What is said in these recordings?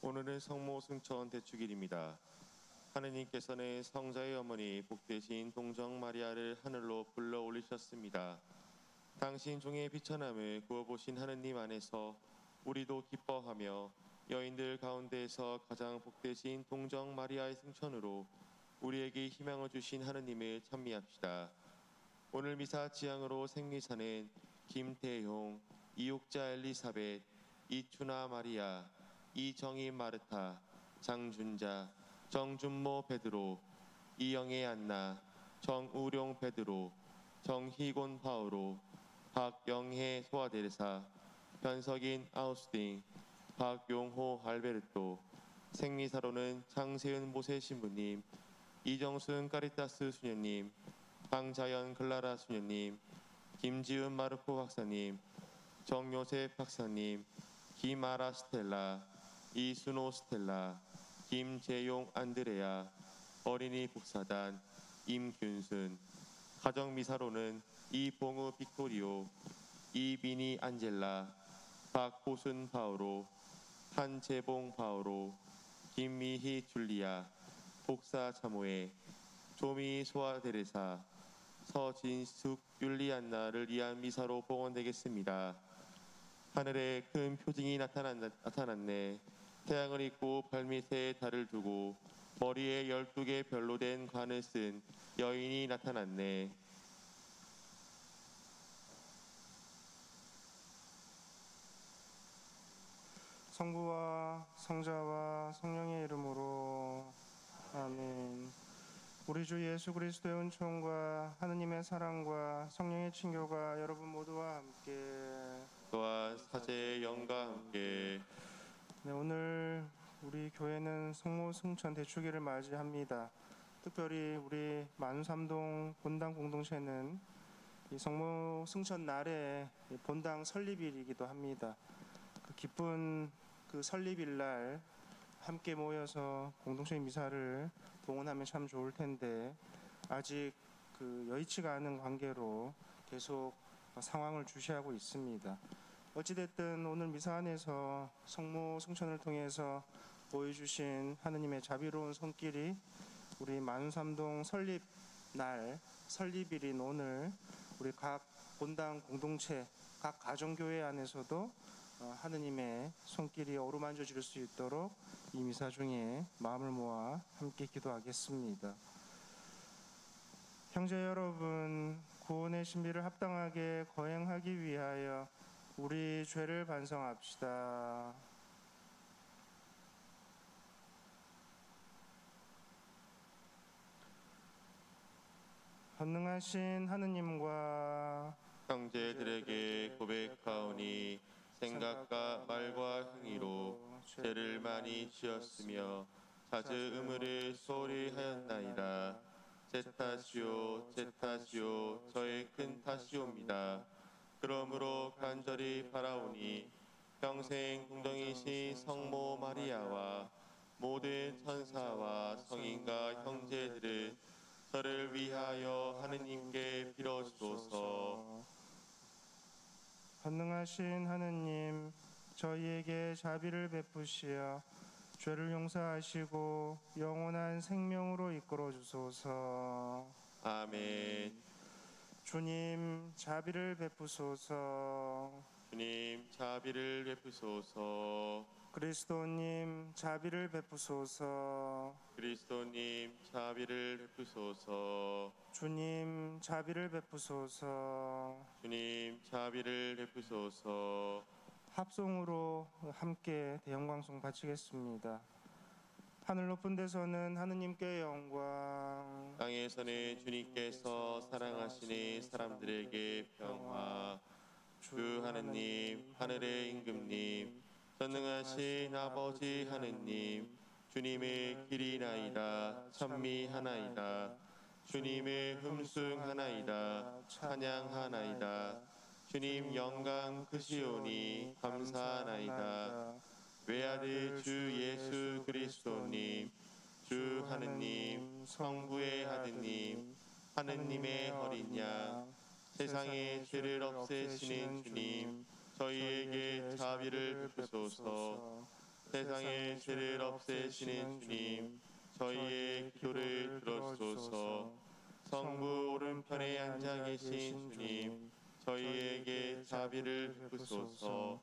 오늘은 성모 승천 대축일입니다. 하느님께서는 성자의 어머니 복되신 동정 마리아를 하늘로 불러 올리셨습니다. 당신 중에 비천함을 구워보신 하느님 안에서 우리도 기뻐하며 여인들 가운데에서 가장 복되신 동정 마리아의 승천으로 우리에게 희망을 주신 하느님을 찬미합시다. 오늘 미사 지향으로 생리사는 김태용, 이육자 엘리사벳, 이춘아 마리아, 이정희 마르타, 장준자, 정준모 베드로, 이영애 안나, 정우룡 베드로, 정희곤 파우로, 박영혜 소아데레사, 변석인 아우스팅, 박용호 알베르토, 생리사로는 장세은 모세 신부님, 이정순 까리타스 수녀님, 방자연 글라라 수녀님, 김지은 마르코 박사님, 정요셉 박사님, 김아라 스텔라, 이순호 스텔라, 김재용 안드레아, 어린이 복사단, 임균순, 가정미사로는 이봉우 빅토리오, 이비니 안젤라, 박호순 파오로, 한재봉 파오로, 김미희 줄리아, 복사 차모에, 조미 소아 데레사, 서진숙 율리안나를 위한 미사로 봉헌되겠습니다. 하늘에 큰 표징이 나타났네. 태양을 입고 발밑에 달을 두고 머리에 12개 별로 된 관을 쓴 여인이 나타났네. 성부와 성자와 성령의 이름으로 아멘. 우리 주 예수 그리스도의 은총과 하느님의 사랑과 성령의 친교가 여러분 모두와 함께 또한 사제의 영과 함께 오늘 우리 교회는 성모 승천 대축일을 맞이합니다. 특별히 우리 만삼동 본당 공동체는 이 성모 승천 날에 본당 설립일이기도 합니다. 그 기쁜 그 설립일 날 함께 모여서 공동체 미사를 봉헌하면 참 좋을 텐데 아직 그 여의치가 않은 관계로 계속 상황을 주시하고 있습니다. 어찌됐든 오늘 미사 안에서 성모 승천을 통해서 보여주신 하느님의 자비로운 손길이 우리 만삼동 설립날 설립일인 오늘 우리 각 본당 공동체 각 가정교회 안에서도 하느님의 손길이 어루만져 질 수 있도록 이 미사 중에 마음을 모아 함께 기도하겠습니다. 형제 여러분, 구원의 신비를 합당하게 거행하기 위하여 우리 죄를 반성합시다. 전능하신 하느님과 형제들에게 고백하오니 생각과 말과 행위로 죄를 많이 지었으며 자주 의무를 소홀히 하였나이다. 제 탓이요 제 탓이요 저의 큰 탓이옵니다. 그러므로 간절히 바라오니 평생 궁정이신 성모 마리아와 모든 천사와 성인과 형제들은 저를 위하여 하느님께 빌어주소서. 전능하신 하느님, 저희에게 자비를 베푸시어 죄를 용서하시고 영원한 생명으로 이끌어 주소서. 아멘. 주님, 자비를 베푸소서. 주님 자비를 베푸소서. 그리스도님, 자비를 베푸소서. 그리스도님 자비를 베푸소서. 주님, 자비를 베푸소서. 주님 자비를 베푸소서. 합송으로 함께 대영광송 바치겠습니다. 하늘 높은 데서는 하느님께 영광, 땅에서는 주님께서 사랑하시는 사람들에게 평화. 주 하느님, 하늘의 임금님, 전능하신 아버지 하느님, 주님의 길이나이다 찬미하나이다. 주님의 흠숭하나이다 찬양하나이다. 주님 영광 크시오니 감사하나이다. 외아들 주 예수 그리스도님, 주 하느님, 성부의 아드님, 하느님의 어린 양, 세상의 죄를 없애시는 주님, 저희에게 자비를 베푸소서. 세상의 죄를 없애시는 주님, 저희의 기도를 들어주소서. 성부 오른편에 앉아 계신 주님, 저희에게 자비를 베푸소서.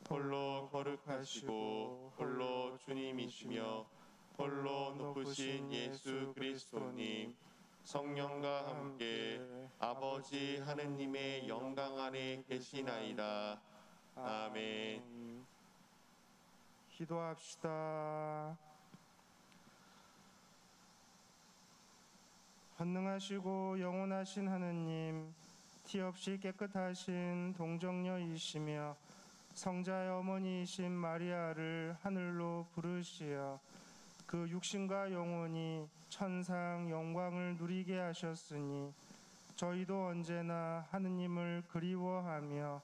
홀로 거룩하시고 홀로 주님이시며 홀로 높으신 예수 그리스도님, 성령과 함께 아버지 하느님의 영광 안에 계시나이다. 아멘. 기도합시다. 헌능하시고 영원하신 하느님, 티 없이 깨끗하신 동정녀이시며 성자의 어머니이신 마리아를 하늘로 부르시어 그 육신과 영혼이 천상 영광을 누리게 하셨으니 저희도 언제나 하느님을 그리워하며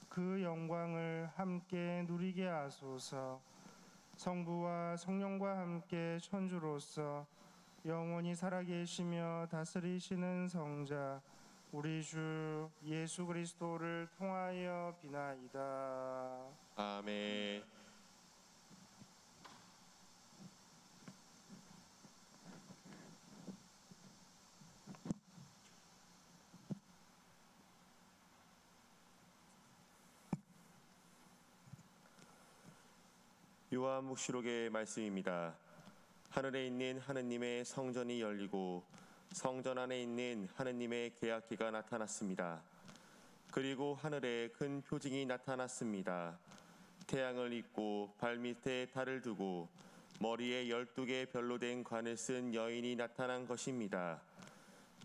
그 영광을 함께 누리게 하소서. 성부와 성령과 함께 천주로서 영원히 살아계시며 다스리시는 성자 우리 주 예수 그리스도를 통하여 비나이다. 아멘. 요한묵시록의 말씀입니다. 하늘에 있는 하느님의 성전이 열리고 성전 안에 있는 하느님의 계약기가 나타났습니다. 그리고 하늘에 큰 표징이 나타났습니다. 태양을 잇고 발밑에 달을 두고 머리에 12개 별로 된 관을 쓴 여인이 나타난 것입니다.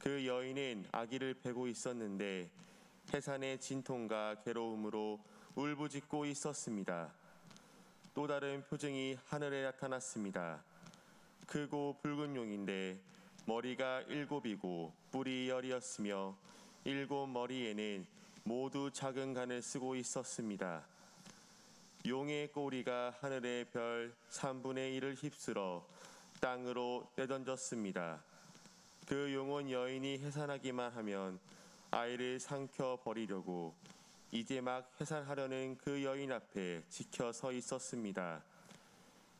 그 여인은 아기를 베고 있었는데 해산의 진통과 괴로움으로 울부짖고 있었습니다. 또 다른 표징이 하늘에 나타났습니다. 크고 붉은 용인데 머리가 7이고 뿔이 10이었으며 7 머리에는 모두 작은 간을 쓰고 있었습니다. 용의 꼬리가 하늘의 별 3분의 1을 휩쓸어 땅으로 내던졌습니다. 그 용은 여인이 해산하기만 하면 아이를 삼켜 버리려고 이제 막 해산하려는 그 여인 앞에 지켜 서 있었습니다.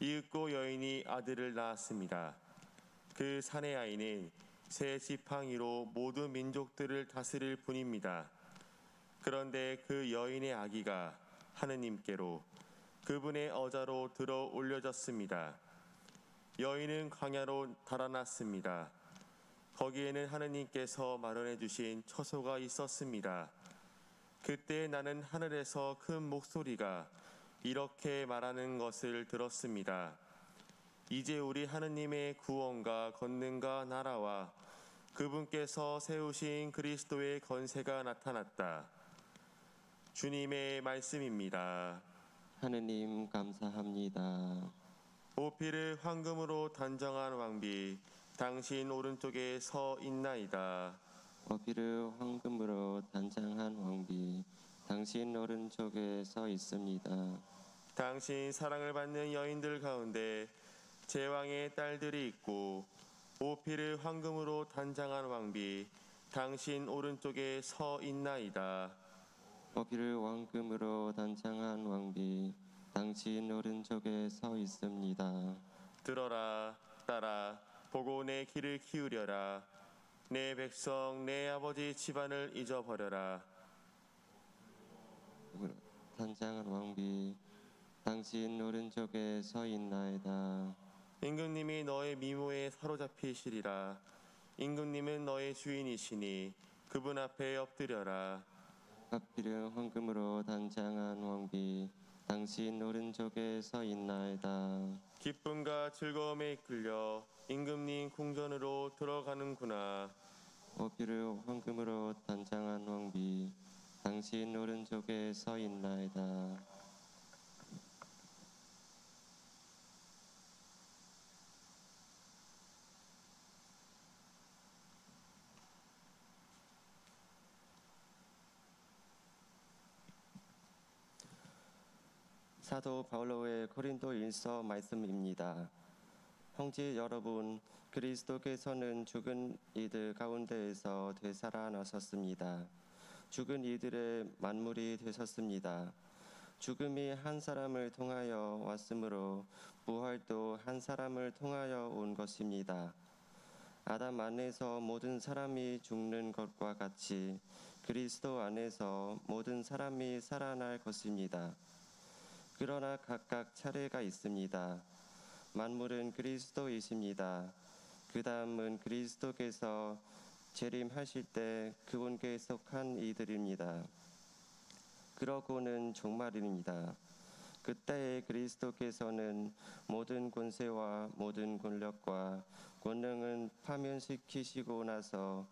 이윽고 여인이 아들을 낳았습니다. 그 사내 아이는 새 지팡이로 모든 민족들을 다스릴 뿐입니다. 그런데 그 여인의 아기가 하느님께로 그분의 어자로 들어 올려졌습니다. 여인은 광야로 달아났습니다. 거기에는 하느님께서 마련해 주신 처소가 있었습니다. 그때 나는 하늘에서 큰 목소리가 이렇게 말하는 것을 들었습니다. 이제 우리 하느님의 구원과 권능과 나라와 그분께서 세우신 그리스도의 권세가 나타났다. 주님의 말씀입니다. 하느님 감사합니다. 오피를 황금으로 단정한 왕비, 당신 오른쪽에 서 있나이다. 어비를 황금으로 단장한 왕비, 당신 오른쪽에 서 있습니다. 당신 사랑을 받는 여인들 가운데 제왕의 딸들이 있고 오피를 황금으로 단장한 왕비, 당신 오른쪽에 서 있나이다. 어비를 황금으로 단장한 왕비, 당신 오른쪽에 서 있습니다. 들어라, 따라, 보고 내 귀를 기울여라. 내 백성, 내 아버지 집안을 잊어버려라. 단장한 왕비, 당신 오른쪽에 서 있나이다. 임금님이 너의 미모에 사로잡히시리라. 임금님은 너의 주인이시니 그분 앞에 엎드려라. 어비를 황금으로 단장한 왕비, 당신 오른쪽에 서 있나이다. 기쁨과 즐거움에 이끌려 임금님 궁전으로 들어가는구나. 어비를 황금으로 단장한 왕비, 당신 오른쪽에 서 있나이다. 사도 바울로의 고린도일서 말씀입니다. 형제 여러분, 그리스도께서는 죽은 이들 가운데에서 되살아나셨습니다. 죽은 이들의 만물이 되셨습니다. 죽음이 한 사람을 통하여 왔으므로 부활도 한 사람을 통하여 온 것입니다. 아담 안에서 모든 사람이 죽는 것과 같이 그리스도 안에서 모든 사람이 살아날 것입니다. 그러나 각각 차례가 있습니다. 만물은 그리스도이십니다. 그 다음은 그리스도께서 재림하실 때 그분께 속한 이들입니다. 그러고는 종말입니다. 그때에 그리스도께서는 모든 권세와 모든 권력과 권능은 파면시키시고 나서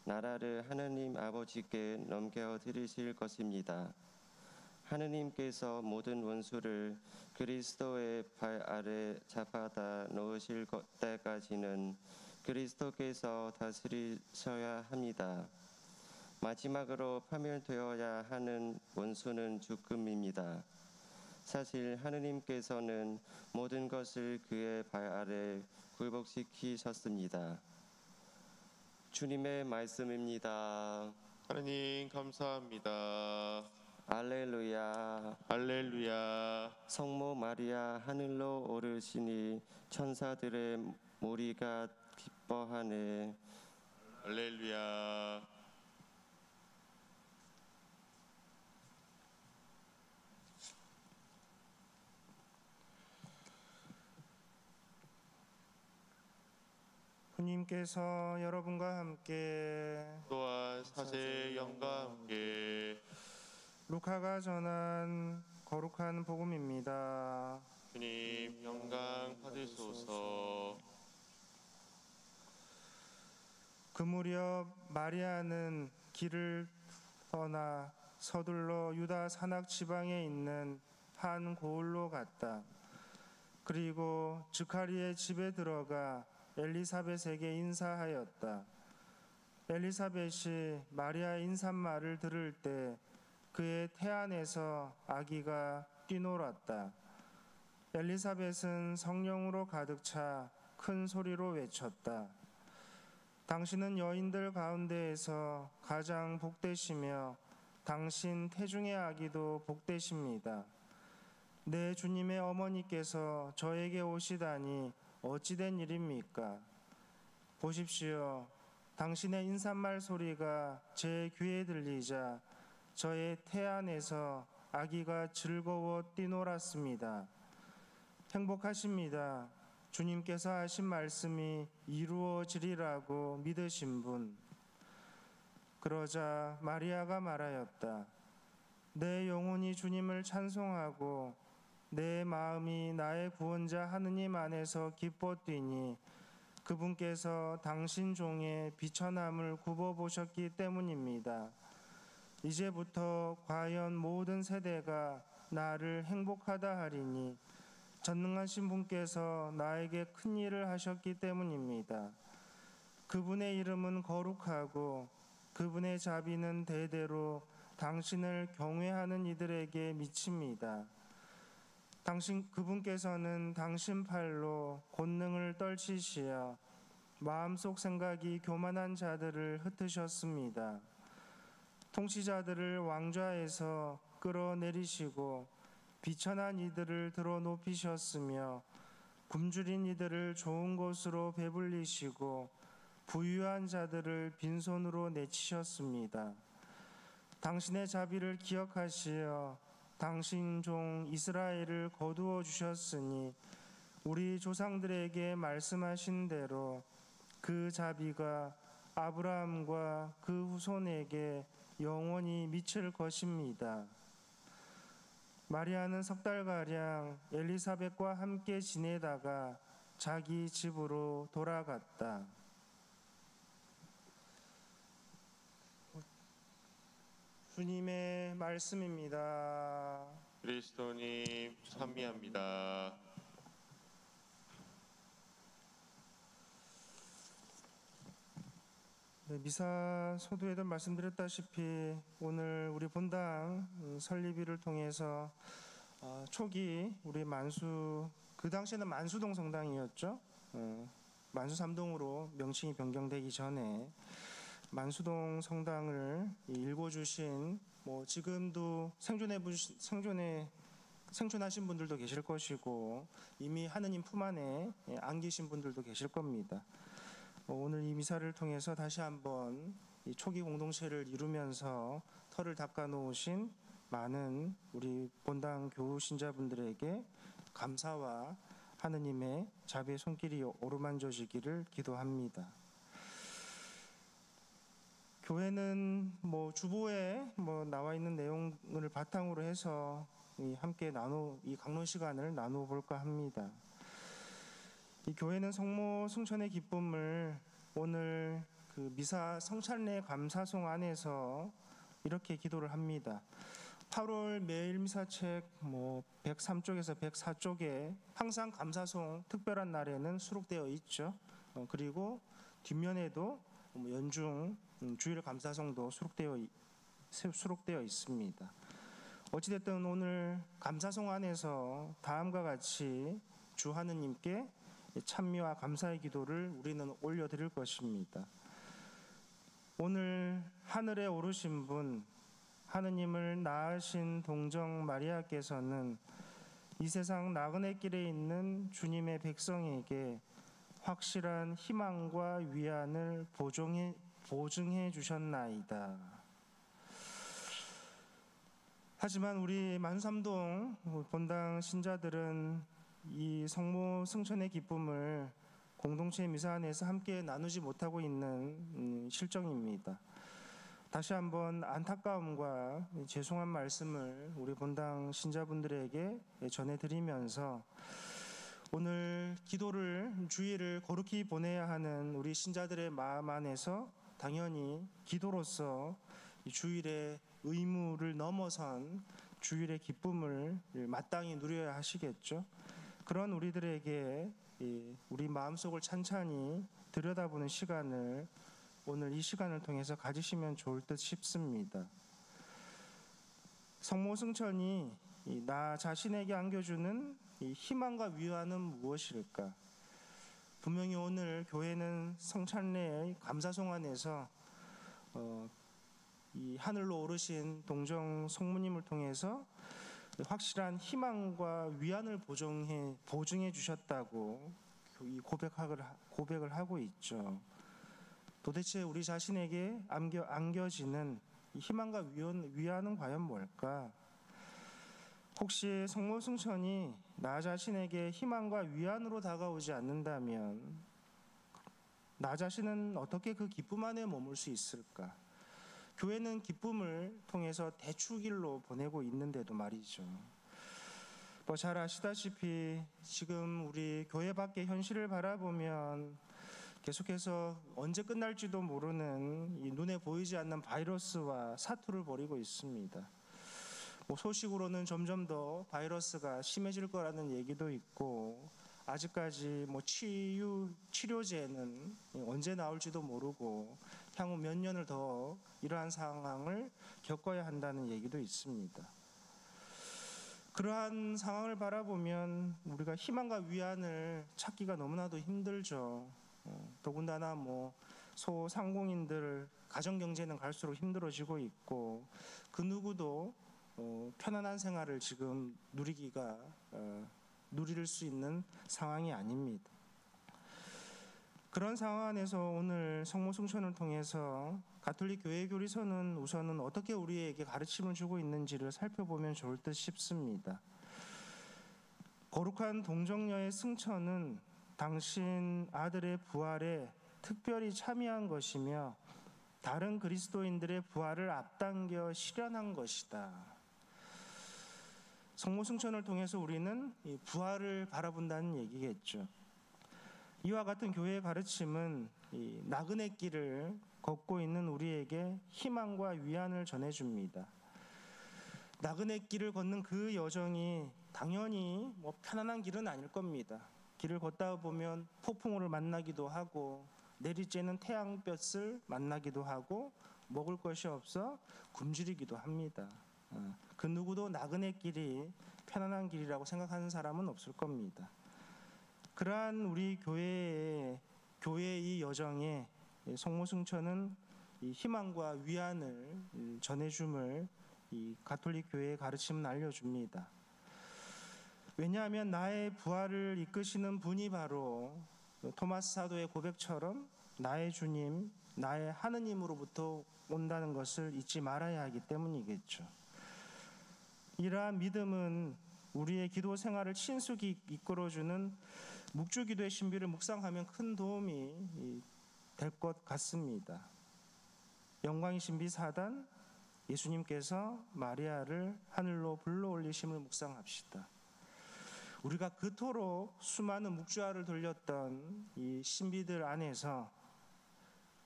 나라를 하느님 아버지께 넘겨드리실 것입니다. 하느님께서 모든 원수를 그리스도의 발 아래 잡아다 놓으실 때까지는 그리스도께서 다스리셔야 합니다. 마지막으로 파멸되어야 하는 원수는 죽음입니다. 사실 하느님께서는 모든 것을 그의 발 아래 굴복시키셨습니다. 주님의 말씀입니다. 하느님 감사합니다. 알렐루야. 할렐루야. 성모 마리아 하늘로 오르시니 천사들의 무리가 기뻐하네. 할렐루야. 주님께서 여러분과 함께 또한 사제의 영과 함께 루카가 전한 거룩한 복음입니다. 주님 영광 받으소서. 그 무렵 마리아는 길을 떠나 서둘러 유다 산악 지방에 있는 한 고을로 갔다. 그리고 즈카리의 집에 들어가 엘리사벳에게 인사하였다. 엘리사벳이 마리아의 인사말을 들을 때 그의 태안에서 아기가 뛰놀았다. 엘리사벳은 성령으로 가득 차 큰 소리로 외쳤다. 당신은 여인들 가운데에서 가장 복되시며 당신 태중의 아기도 복되십니다. 내 주님의 어머니께서 저에게 오시다니 어찌된 일입니까? 보십시오. 당신의 인사말 소리가 제 귀에 들리자 저의 태안에서 아기가 즐거워 뛰놀았습니다. 행복하십니다. 주님께서 하신 말씀이 이루어지리라고 믿으신 분. 그러자 마리아가 말하였다. 내 영혼이 주님을 찬송하고 내 마음이 나의 구원자 하느님 안에서 기뻐 뛰니 그분께서 당신 종의 비천함을 굽어보셨기 때문입니다. 이제부터 과연 모든 세대가 나를 행복하다 하리니 전능하신 분께서 나에게 큰 일을 하셨기 때문입니다. 그분의 이름은 거룩하고 그분의 자비는 대대로 당신을 경외하는 이들에게 미칩니다. 그분께서는 당신 팔로 권능을 떨치시어 마음속 생각이 교만한 자들을 흩으셨습니다. 통치자들을 왕좌에서 끌어내리시고 비천한 이들을 들어 높이셨으며 굶주린 이들을 좋은 곳으로 배불리시고 부유한 자들을 빈손으로 내치셨습니다. 당신의 자비를 기억하시어 당신 종 이스라엘을 거두어 주셨으니 우리 조상들에게 말씀하신 대로 그 자비가 아브라함과 그 후손에게 영원히 미칠 것입니다. 마리아는 석 달가량 엘리사벳과 함께 지내다가 자기 집으로 돌아갔다. 주님의 말씀입니다. 그리스도님 찬미합니다. 네, 미사 소도에도 말씀드렸다시피 오늘 우리 본당 설립일을 통해서 초기 우리 그 당시에는 만수동 성당이었죠. 만수 3동으로 명칭이 변경되기 전에 만수동 성당을 읽어주신 뭐 지금도 생존하신 분들도 계실 것이고 이미 하느님 품 안에 안기신 분들도 계실 겁니다. 오늘 이 미사를 통해서 다시 한번 이 초기 공동체를 이루면서 터를 닦아 놓으신 많은 우리 본당 교우 신자분들에게 감사와 하느님의 자비의 손길이 오르만져지기를 기도합니다. 교회는 뭐 주보에 나와 있는 내용을 바탕으로 해서 함께 이 강론 시간을 나누어 볼까 합니다. 이 교회는 성모 승천의 기쁨을 오늘 그 미사 성찬례 감사송 안에서 이렇게 기도를 합니다. 8월 매일 미사책 103쪽에서 104쪽에 항상 감사송 특별한 날에는 수록되어 있죠. 그리고 뒷면에도 연중 주일 감사송도 수록되어 있습니다. 어찌됐든 오늘 감사송 안에서 다음과 같이 주 하느님께 찬미와 감사의 기도를 우리는 올려드릴 것입니다. 오늘 하늘에 오르신 분, 하느님을 낳으신 동정 마리아께서는 이 세상 나그네 길에 있는 주님의 백성에게 확실한 희망과 위안을 보증해 주셨나이다. 하지만 우리 만삼동 본당 신자들은 이 성모 승천의 기쁨을 공동체 미사 안에서 함께 나누지 못하고 있는 실정입니다. 다시 한번 안타까움과 죄송한 말씀을 우리 본당 신자분들에게 전해드리면서 오늘 기도를 주일을 거룩히 보내야 하는 우리 신자들의 마음 안에서 당연히 기도로서 이 주일의 의무를 넘어선 주일의 기쁨을 마땅히 누려야 하시겠죠. 그런 우리들에게 우리 마음속을 찬찬히 들여다보는 시간을 오늘 이 시간을 통해서 가지시면 좋을 듯 싶습니다. 성모 승천이 나 자신에게 안겨주는 이 희망과 위안은 무엇일까? 분명히 오늘 교회는 성찬례의 감사송 안에서 이 하늘로 오르신 동정 성모님을 통해서 확실한 희망과 위안을 보증해 주셨다고 이 고백을 하고 있죠. 도대체 우리 자신에게 안겨지는 희망과 위안은 과연 뭘까? 혹시 성모 승천이 나 자신에게 희망과 위안으로 다가오지 않는다면 나 자신은 어떻게 그 기쁨 안에 머물 수 있을까? 교회는 기쁨을 통해서 대축일로 보내고 있는데도 말이죠. 잘 아시다시피 지금 우리 교회 밖의 현실을 바라보면 계속해서 언제 끝날지도 모르는 이 눈에 보이지 않는 바이러스와 사투를 벌이고 있습니다. 소식으로는 점점 더 바이러스가 심해질 거라는 얘기도 있고 아직까지 치료제는 언제 나올지도 모르고 향후 몇 년을 더 이러한 상황을 겪어야 한다는 얘기도 있습니다. 그러한 상황을 바라보면 우리가 희망과 위안을 찾기가 너무나도 힘들죠. 더군다나 소상공인들 가정경제는 갈수록 힘들어지고 있고 그 누구도 편안한 생활을 지금 누릴 수 있는 상황이 아닙니다. 그런 상황 안에서 오늘 성모 승천을 통해서 가톨릭 교회 교리서는 우선은 어떻게 우리에게 가르침을 주고 있는지를 살펴보면 좋을 듯 싶습니다. 거룩한 동정녀의 승천은 당신 아들의 부활에 특별히 참여한 것이며 다른 그리스도인들의 부활을 앞당겨 실현한 것이다. 성모 승천을 통해서 우리는 이 부활을 바라본다는 얘기겠죠. 이와 같은 교회의 가르침은 이 나그네 길을 걷고 있는 우리에게 희망과 위안을 전해줍니다. 나그네 길을 걷는 그 여정이 당연히 편안한 길은 아닐 겁니다. 길을 걷다 보면 폭풍우를 만나기도 하고 내리쬐는 태양볕을 만나기도 하고 먹을 것이 없어 굶주리기도 합니다. 그 누구도 나그네 길이 편안한 길이라고 생각하는 사람은 없을 겁니다. 그러한 우리 교회의 이 여정에 성모 승천은 이 희망과 위안을 전해줌을 이 가톨릭 교회의 가르침은 알려줍니다. 왜냐하면 나의 부활을 이끄시는 분이 바로 토마스 사도의 고백처럼 나의 주님, 나의 하느님으로부터 온다는 것을 잊지 말아야 하기 때문이겠죠. 이러한 믿음은 우리의 기도 생활을 친숙히 이끌어주는 묵주기도의 신비를 묵상하면 큰 도움이 될 것 같습니다. 영광의 신비 4단, 예수님께서 마리아를 하늘로 불러 올리심을 묵상합시다. 우리가 그토록 수많은 묵주화를 돌렸던 이 신비들 안에서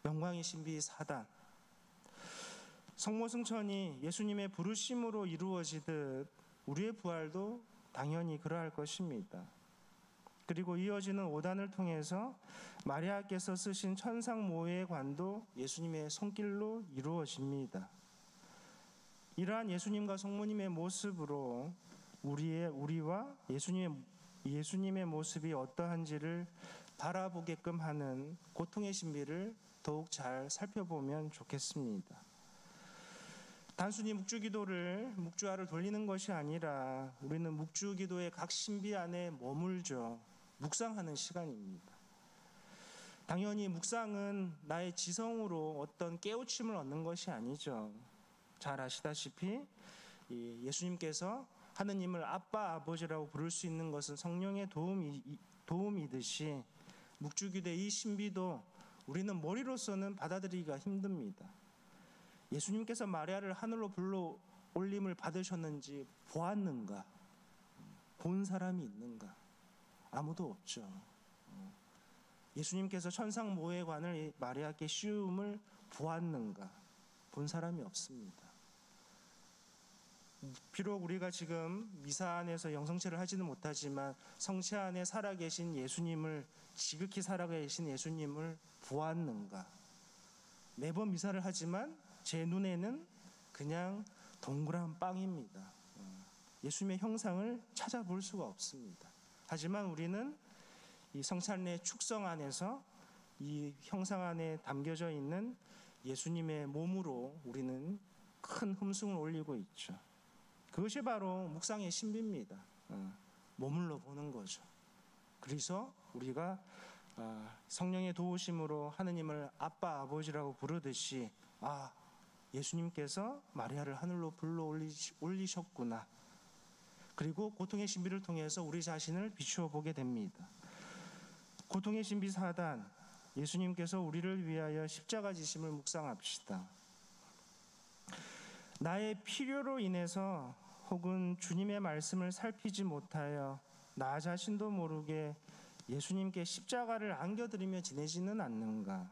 영광의 신비 4단, 성모승천이 예수님의 부르심으로 이루어지듯 우리의 부활도 당연히 그러할 것입니다. 그리고 이어지는 5단을 통해서 마리아께서 쓰신 천상 모회의 관도 예수님의 손길로 이루어집니다. 이러한 예수님과 성모님의 모습으로 우리와 예수님의 모습이 어떠한지를 바라보게끔 하는 고통의 신비를 더욱 잘 살펴보면 좋겠습니다. 단순히 묵주화를 돌리는 것이 아니라 우리는 묵주기도의 각 신비 안에 머물죠. 묵상하는 시간입니다. 당연히 묵상은 나의 지성으로 어떤 깨우침을 얻는 것이 아니죠. 잘 아시다시피 예수님께서 하느님을 아빠, 아버지라고 부를 수 있는 것은 성령의 도움이듯이 묵주기도의 이 신비도 우리는 머리로서는 받아들이기가 힘듭니다. 예수님께서 마리아를 하늘로 불러 올림을 받으셨는지 보았는가? 본 사람이 있는가? 아무도 없죠. 예수님께서 천상 모회관을 마리아께 씌움을 보았는가? 본 사람이 없습니다. 비록 우리가 지금 미사 안에서 영성체를 하지는 못하지만 성체 안에 살아계신 예수님을, 지극히 살아계신 예수님을 보았는가? 매번 미사를 하지만 제 눈에는 그냥 동그란 빵입니다. 예수님의 형상을 찾아볼 수가 없습니다. 하지만 우리는 이 성찬의 축성 안에서 이 형상 안에 담겨져 있는 예수님의 몸으로 우리는 큰 흠숭을 올리고 있죠. 그것이 바로 묵상의 신비입니다. 머물러 보는 거죠. 그래서 우리가 성령의 도우심으로 하느님을 아빠, 아버지라고 부르듯이 예수님께서 마리아를 하늘로 불러 올리셨구나. 그리고 고통의 신비를 통해서 우리 자신을 비추어 보게 됩니다. 고통의 신비 4단, 예수님께서 우리를 위하여 십자가 지심을 묵상합시다. 나의 필요로 인해서 혹은 주님의 말씀을 살피지 못하여 나 자신도 모르게 예수님께 십자가를 안겨드리며 지내지는 않는가?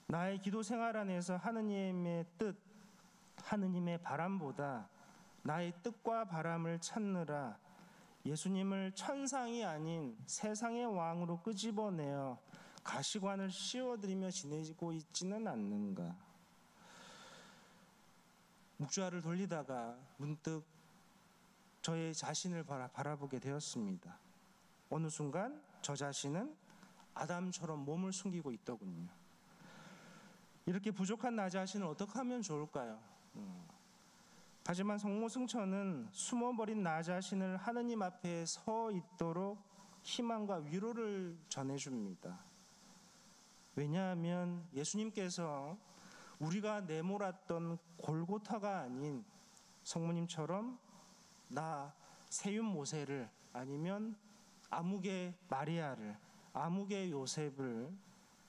나의 기도 생활 안에서 하느님의 뜻, 하느님의 바람보다 나의 뜻과 바람을 찾느라 예수님을 천상이 아닌 세상의 왕으로 끄집어내어 가시관을 씌워드리며 지내고 있지는 않는가? 묵주화를 돌리다가 문득 저의 자신을 바라보게 되었습니다. 어느 순간 저 자신은 아담처럼 몸을 숨기고 있더군요. 이렇게 부족한 나 자신을 어떻게 하면 좋을까요? 하지만 성모승천은 숨어버린 나 자신을 하느님 앞에 서 있도록 희망과 위로를 전해줍니다. 왜냐하면 예수님께서 우리가 내몰았던 골고타가 아닌 성모님처럼 나 세윤 모세를, 아니면 아무개 마리아를, 아무개 요셉을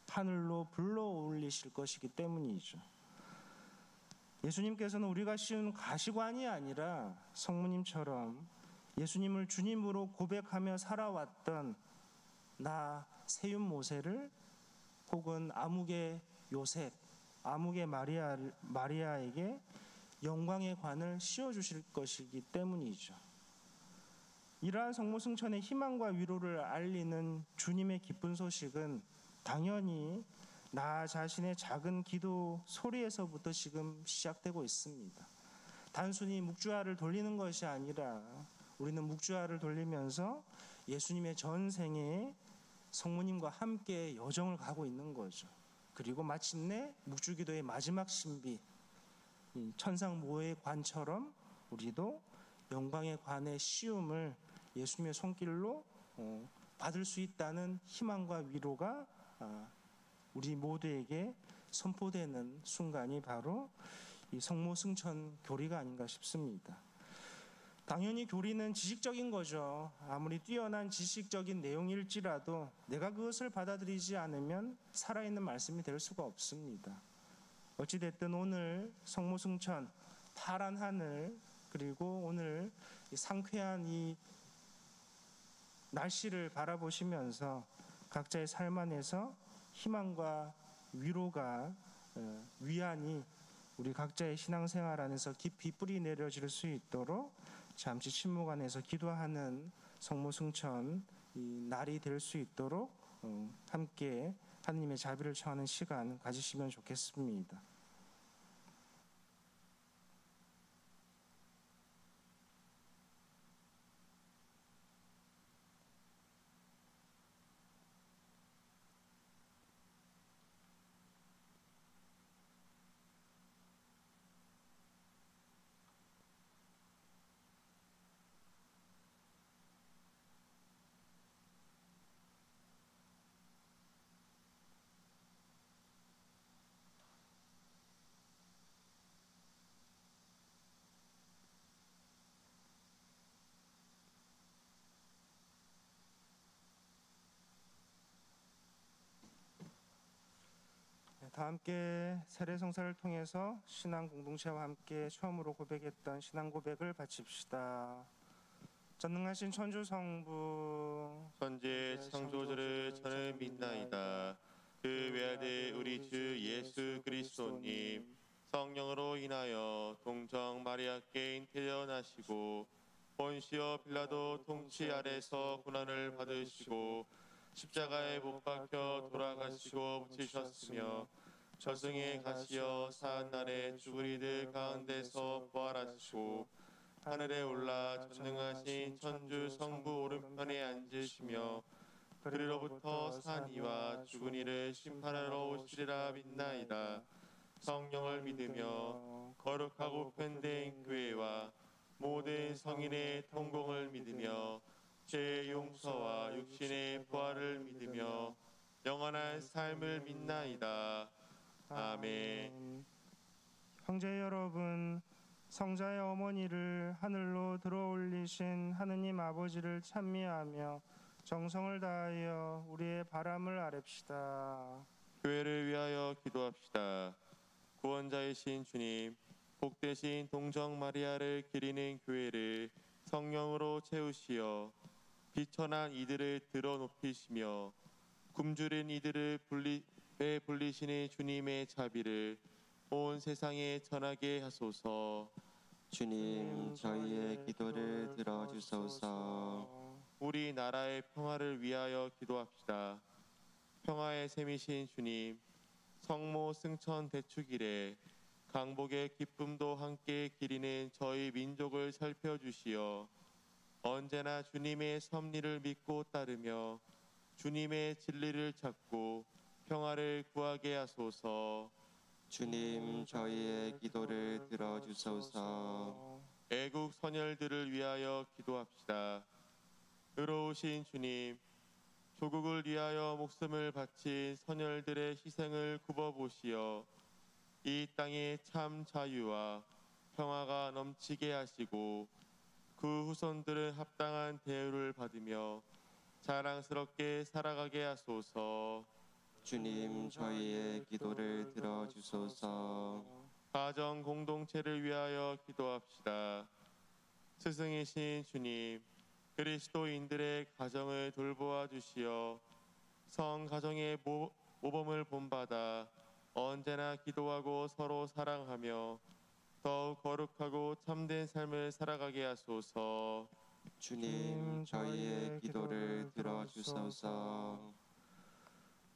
하늘로 불러 올리실 것이기 때문이죠. 예수님께서는 우리가 씌운 가시관이 아니라 성모님처럼 예수님을 주님으로 고백하며 살아왔던 나 세윤 모세를, 혹은 아무개 요셉, 아무개 마리아에게 영광의 관을 씌워주실 것이기 때문이죠. 이러한 성모승천의 희망과 위로를 알리는 주님의 기쁜 소식은 당연히 나 자신의 작은 기도 소리에서부터 지금 시작되고 있습니다. 단순히 묵주화를 돌리는 것이 아니라 우리는 묵주화를 돌리면서 예수님의 전생에 성모님과 함께 여정을 가고 있는 거죠. 그리고 마침내 묵주기도의 마지막 신비, 이 천상모의 관처럼 우리도 영광의 관의 시움을 예수님의 손길로 받을 수 있다는 희망과 위로가 우리 모두에게 선포되는 순간이 바로 이 성모 승천 교리가 아닌가 싶습니다. 당연히 교리는 지식적인 거죠. 아무리 뛰어난 지식적인 내용일지라도 내가 그것을 받아들이지 않으면 살아있는 말씀이 될 수가 없습니다. 어찌됐든 오늘 성모 승천, 파란 하늘, 그리고 오늘 이 상쾌한 이 날씨를 바라보시면서 각자의 삶 안에서 희망과 위로가 위안이 우리 각자의 신앙생활 안에서 깊이 뿌리 내려질 수 있도록 잠시 침묵 안에서 기도하는 성모승천 이 날이 될 수 있도록 함께 하느님의 자비를 청하는 시간 가지시면 좋겠습니다. 다 함께 세례성사를 통해서 신앙 공동체와 함께 처음으로 고백했던 신앙 고백을 바칩시다. 전능하신 천주 성부 천지의 창조주를 저는 믿나이다. 그 외아들 우리 주 예수 그리스도님 성령으로 인하여 동정 마리아께 잉태되어나시고 본시오 빌라도 통치 아래서 고난을 받으시고 십자가에 못 박혀 돌아가시고 묻히셨으며 저승에 가시어 사한날에 죽은 이들 가운데서 부활하시고 하늘에 올라 전능하신 천주 성부 오른편에 앉으시며 그리로부터 산 이와 죽은 이를 심판하러 오시리라 믿나이다. 성령을 믿으며 거룩하고 편된 교회와 모든 성인의 통공을 믿으며 죄의 용서와 육신의 부활을 믿으며 영원한 삶을 믿나이다. 아멘. 형제 여러분, 성자의 어머니를 하늘로 들어올리신 하느님 아버지를 찬미하며 정성을 다하여 우리의 바람을 아뢰시다. 교회를 위하여 기도합시다. 구원자이신 주님, 복되신 동정 마리아를 기리는 교회를 성령으로 채우시어 비천한 이들을 들어 높이시며 굶주린 이들을 불리시는 주님의 자비를 온 세상에 전하게 하소서. 주님, 저희의 기도를 들어주소서. 우리 나라의 평화를 위하여 기도합시다. 평화의 셈이신 주님, 성모 승천 대축일에 강복의 기쁨도 함께 기리는 저희 민족을 살펴주시어 언제나 주님의 섭리를 믿고 따르며 주님의 진리를 찾고 평화를 구하게 하소서. 주님, 저희의 기도를 들어주소서. 애국 선열들을 위하여 기도합시다. 의로우신 주님, 조국을 위하여 목숨을 바친 선열들의 희생을 굽어보시어 이 땅에 참 자유와 평화가 넘치게 하시고 그 후손들은 합당한 대우를 받으며 자랑스럽게 살아가게 하소서. 주님, 저희의 기도를 들어주소서. 가정 공동체를 위하여 기도합시다. 스승이신 주님, 그리스도인들의 가정을 돌보아 주시어 성 가정의 모범을 본받아 언제나 기도하고 서로 사랑하며 더욱 거룩하고 참된 삶을 살아가게 하소서. 주님, 저희의 기도를 들어주소서.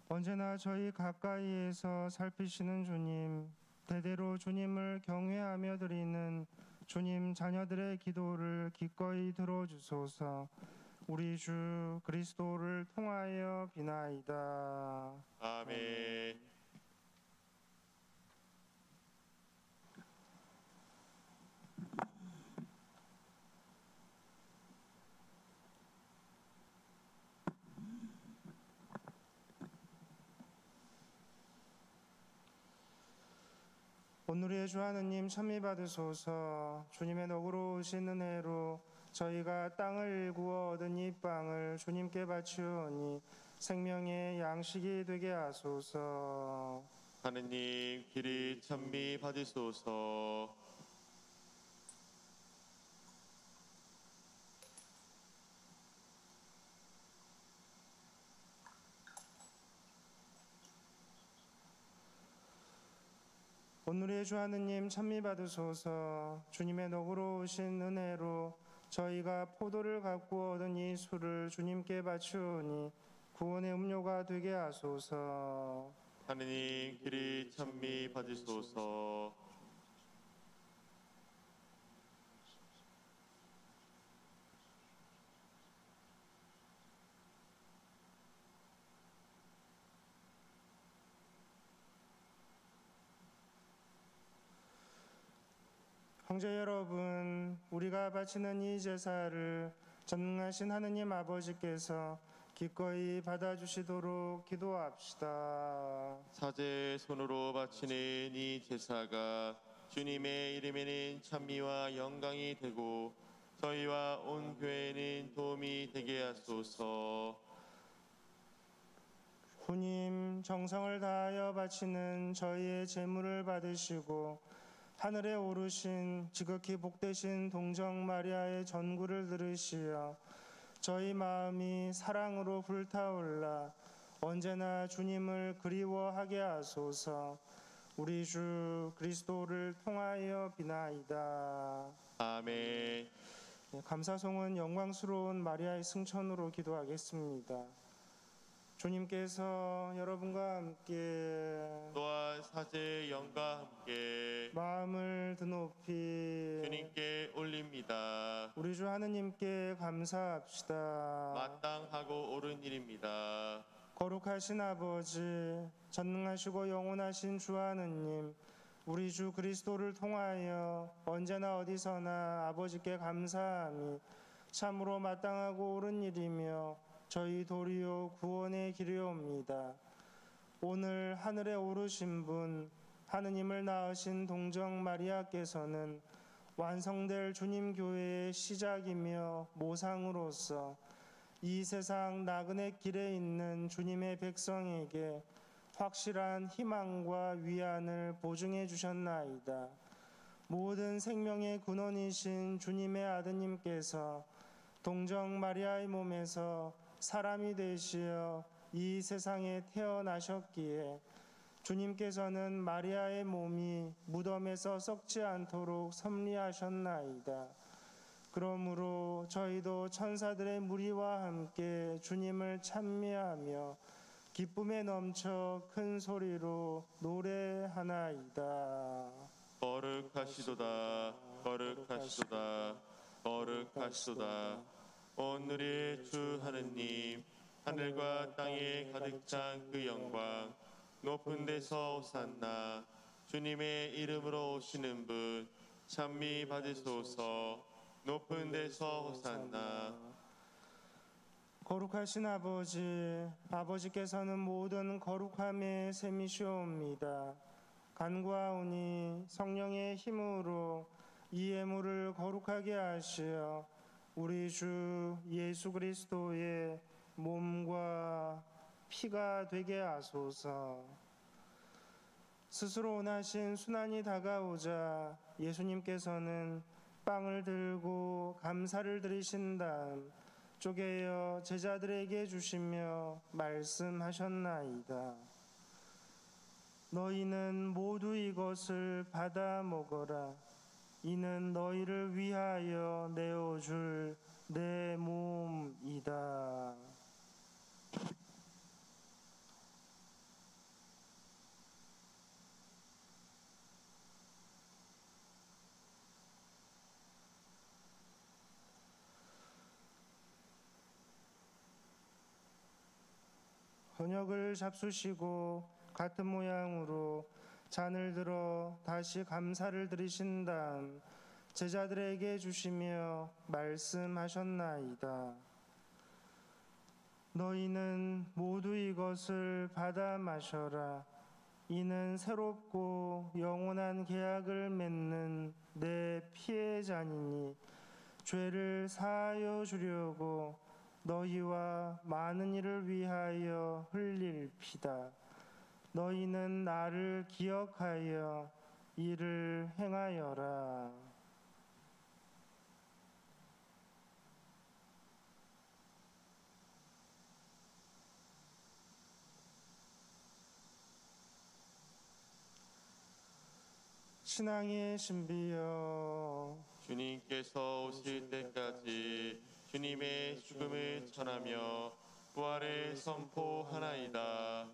언제나 저희 가까이에서 살피시는 주님, 대대로 주님을 경외하며 드리는 주님 자녀들의 기도를 기꺼이 들어주소서. 우리 주 그리스도를 통하여 비나이다. 아멘. 오늘의 주 하느님 찬미 받으소서. 주님의 너그러우신 은혜로 저희가 땅을 일구어 얻은 이 빵을 주님께 바치오니 생명의 양식이 되게 하소서. 하느님 길이 찬미 받으소서. 오늘의 주 하느님 찬미 받으소서. 주님의 너그러우신 은혜로 저희가 포도를 갖고 얻은 이 술을 주님께 바치오니 구원의 음료가 되게 하소서. 하느님 길이 찬미 받으소서. 형제 여러분, 우리가 바치는 이 제사를 전능하신 하느님 아버지께서 기꺼이 받아주시도록 기도합시다. 사제 손으로 바치는 이 제사가 주님의 이름에는 찬미와 영광이 되고 저희와 온 교회에는 도움이 되게 하소서. 주님, 정성을 다하여 바치는 저희의 제물을 받으시고 하늘에 오르신 지극히 복되신 동정 마리아의 전구를 들으시어 저희 마음이 사랑으로 불타올라 언제나 주님을 그리워하게 하소서. 우리 주 그리스도를 통하여 비나이다. 아멘. 감사송은 영광스러운 마리아의 승천으로 기도하겠습니다. 주님께서 여러분과 함께 또한 사제의 영과 함께 마음을 드높이 주님께 올립니다. 우리 주 하느님께 감사합시다. 마땅하고 옳은 일입니다. 거룩하신 아버지, 전능하시고 영원하신 주 하느님, 우리 주 그리스도를 통하여 언제나 어디서나 아버지께 감사함이 참으로 마땅하고 옳은 일이며 저희 도리어 구원의 길이옵니다. 오늘 하늘에 오르신 분, 하느님을 낳으신 동정 마리아께서는 완성될 주님 교회의 시작이며 모상으로서 이 세상 나그네 길에 있는 주님의 백성에게 확실한 희망과 위안을 보증해 주셨나이다. 모든 생명의 근원이신 주님의 아드님께서 동정 마리아의 몸에서 사람이 되시어 이 세상에 태어나셨기에 주님께서는 마리아의 몸이 무덤에서 썩지 않도록 섭리하셨나이다. 그러므로 저희도 천사들의 무리와 함께 주님을 찬미하며 기쁨에 넘쳐 큰 소리로 노래하나이다. 거룩하시도다, 거룩하시도다, 거룩하시도다. 오늘의 주 하느님, 하늘과 땅에 가득 찬 그 영광, 높은 데서 오산나. 주님의 이름으로 오시는 분, 찬미 받으소서. 높은 데서 오산나. 거룩하신 아버지, 아버지께서는 모든 거룩함의 셈이시옵니다. 간구하오니 성령의 힘으로 이 예물을 거룩하게 하시어 우리 주 예수 그리스도의 몸과 피가 되게 하소서. 스스로 원하신 순환이 다가오자 예수님께서는 빵을 들고 감사를 드리신 다음 쪼개어 제자들에게 주시며 말씀하셨나이다. 너희는 모두 이것을 받아 먹어라. 이는 너희를 위하여 내어줄 내 몸이다. 언약을 잡수시고 같은 모양으로 잔을 들어 다시 감사를 드리신 다음 제자들에게 주시며 말씀하셨나이다. 너희는 모두 이것을 받아 마셔라. 이는 새롭고 영원한 계약을 맺는 내 피의 잔이니 죄를 사하여 주려고 너희와 많은 이를 위하여 흘릴 피다. 너희는 나를 기억하여 이를 행하여라. 신앙의 신비여, 주님께서 오실 때까지 주님의 죽음을 전하며 부활을 선포하나이다.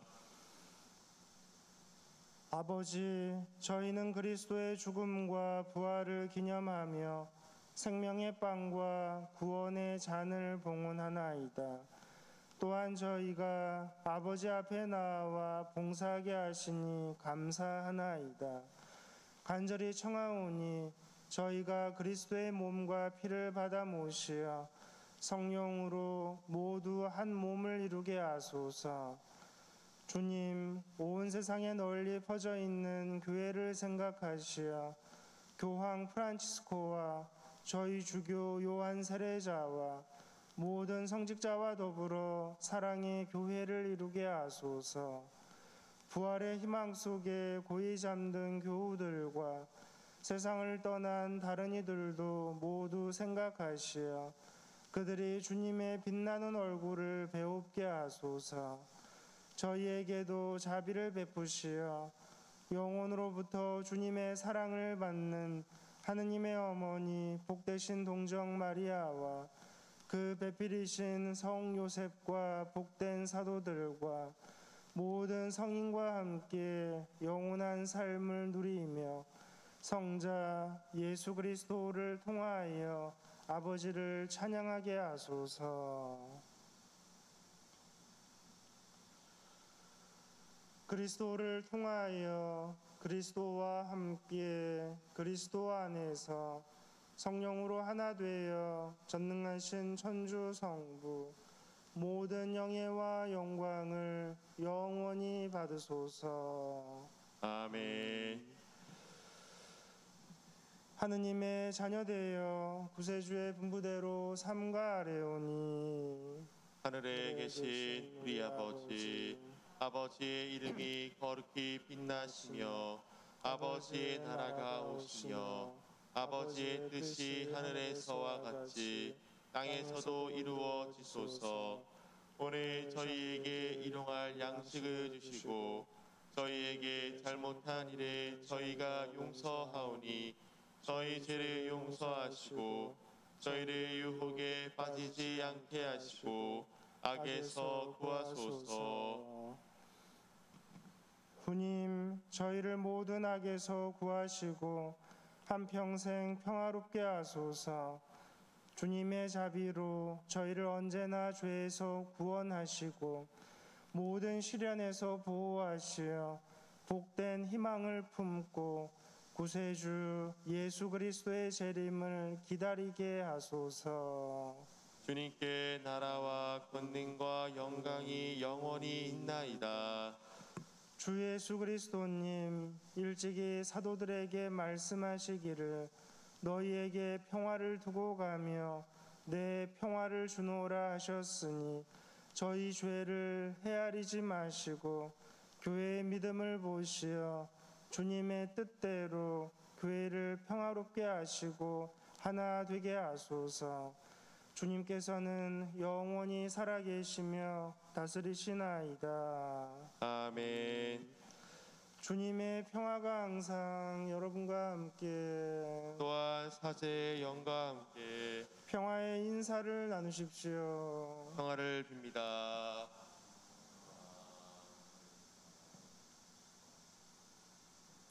아버지, 저희는 그리스도의 죽음과 부활을 기념하며 생명의 빵과 구원의 잔을 봉헌하나이다. 또한 저희가 아버지 앞에 나와 봉사하게 하시니 감사하나이다. 간절히 청하오니 저희가 그리스도의 몸과 피를 받아 모시어 성령으로 모두 한 몸을 이루게 하소서. 주님, 온 세상에 널리 퍼져 있는 교회를 생각하시어 교황 프란치스코와 저희 주교 요한 세례자와 모든 성직자와 더불어 사랑의 교회를 이루게 하소서. 부활의 희망 속에 고이 잠든 교우들과 세상을 떠난 다른 이들도 모두 생각하시어 그들이 주님의 빛나는 얼굴을 배웁게 하소서. 저희에게도 자비를 베푸시어 영혼으로부터 주님의 사랑을 받는 하느님의 어머니 복되신 동정 마리아와 그 배필이신 성 요셉과 복된 사도들과 모든 성인과 함께 영원한 삶을 누리며 성자 예수 그리스도를 통하여 아버지를 찬양하게 하소서. 그리스도를 통하여 그리스도와 함께 그리스도 안에서 성령으로 하나 되어 전능하신 천주 성부 모든 영예와 영광을 영원히 받으소서. 아멘. 하느님의 자녀되어 구세주의 분부대로 삼가 아뢰오니 하늘에 계신 우리 아버지, 아버지의 이름이 거룩히 빛나시며 아버지의 나라가 오시며 아버지의 뜻이 하늘에서와 같이 땅에서도 이루어지소서. 오늘 저희에게 일용할 양식을 주시고 저희에게 잘못한 일을 저희가 용서하오니 저희 죄를 용서하시고 저희를 유혹에 빠지지 않게 하시고 악에서 구하소서. 주님, 저희를 모든 악에서 구하시고 한평생 평화롭게 하소서. 주님의 자비로 저희를 언제나 죄에서 구원하시고 모든 시련에서 보호하시어 복된 희망을 품고 구세주 예수 그리스도의 재림을 기다리게 하소서. 주님께 나라와 권능과 영광이 영원히 있나이다. 주 예수 그리스도님, 일찍이 사도들에게 말씀하시기를 너희에게 평화를 두고 가며 내 평화를 주노라 하셨으니 저희 죄를 헤아리지 마시고 교회의 믿음을 보시어 주님의 뜻대로 교회를 평화롭게 하시고 하나 되게 하소서. 주님께서는 영원히 살아계시며 다스리시나이다. 아멘. 주님의 평화가 항상 여러분과 함께 또한 사제의 영과 함께 평화의 인사를 나누십시오. 평화를 빕니다.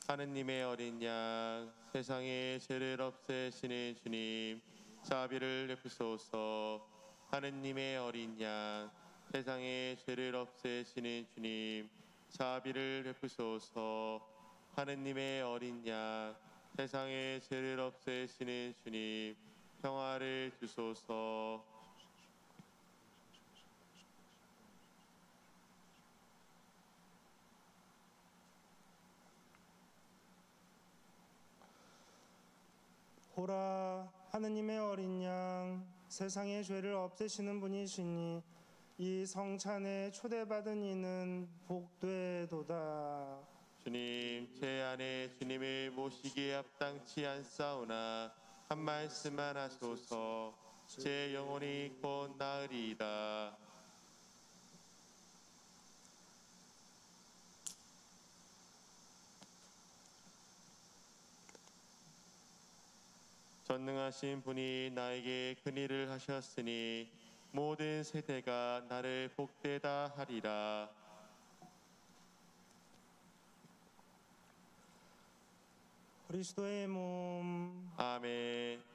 하느님의 어린 양, 세상의 죄를 없애시는 주님, 자비를 베푸소서. 하느님의 어린 양, 세상의 죄를 없애시는 주님, 자비를 베푸소서. 하느님의 어린 양, 세상의 죄를 없애시는 주님, 평화를 주소서. 보라, 하느님의 어린 양, 세상의 죄를 없애시는 분이시니 이 성찬에 초대받은 이는 복되도다. 주님, 제 안에 주님을 모시기에 합당치 않사오나 한 말씀만 하소서. 제 영혼이 곧 나으리이다. 전능하신 분이 나에게 큰일을 하셨으니 모든 세대가 나를 복되다 하리라. 그리스도의 몸, 아멘.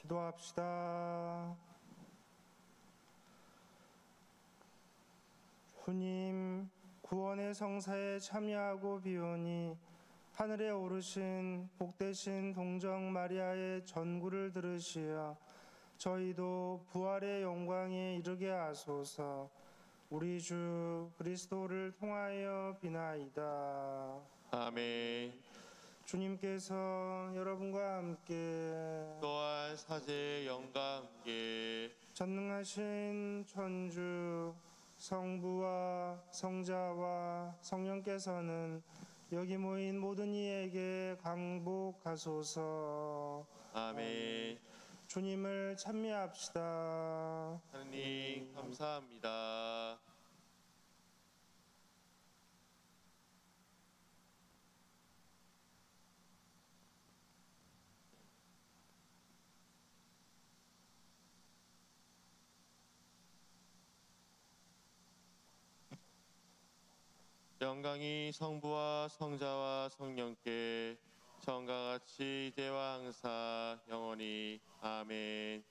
기도합시다. 주님, 구원의 성사에 참여하고 비오니 하늘에 오르신 복되신 동정 마리아의 전구를 들으시어 저희도 부활의 영광에 이르게 하소서. 우리 주 그리스도를 통하여 비나이다. 아멘. 주님께서 여러분과 함께 또한 사제의 영과 함께 전능하신 천주 성부와 성자와 성령께서는 여기 모인 모든 이에게 강복하소서. 아멘. 주님을 찬미합시다. 하느님 감사합니다. 영광이 성부와 성자와 성령께 전과 같이 이제와 항상 영원히 아멘.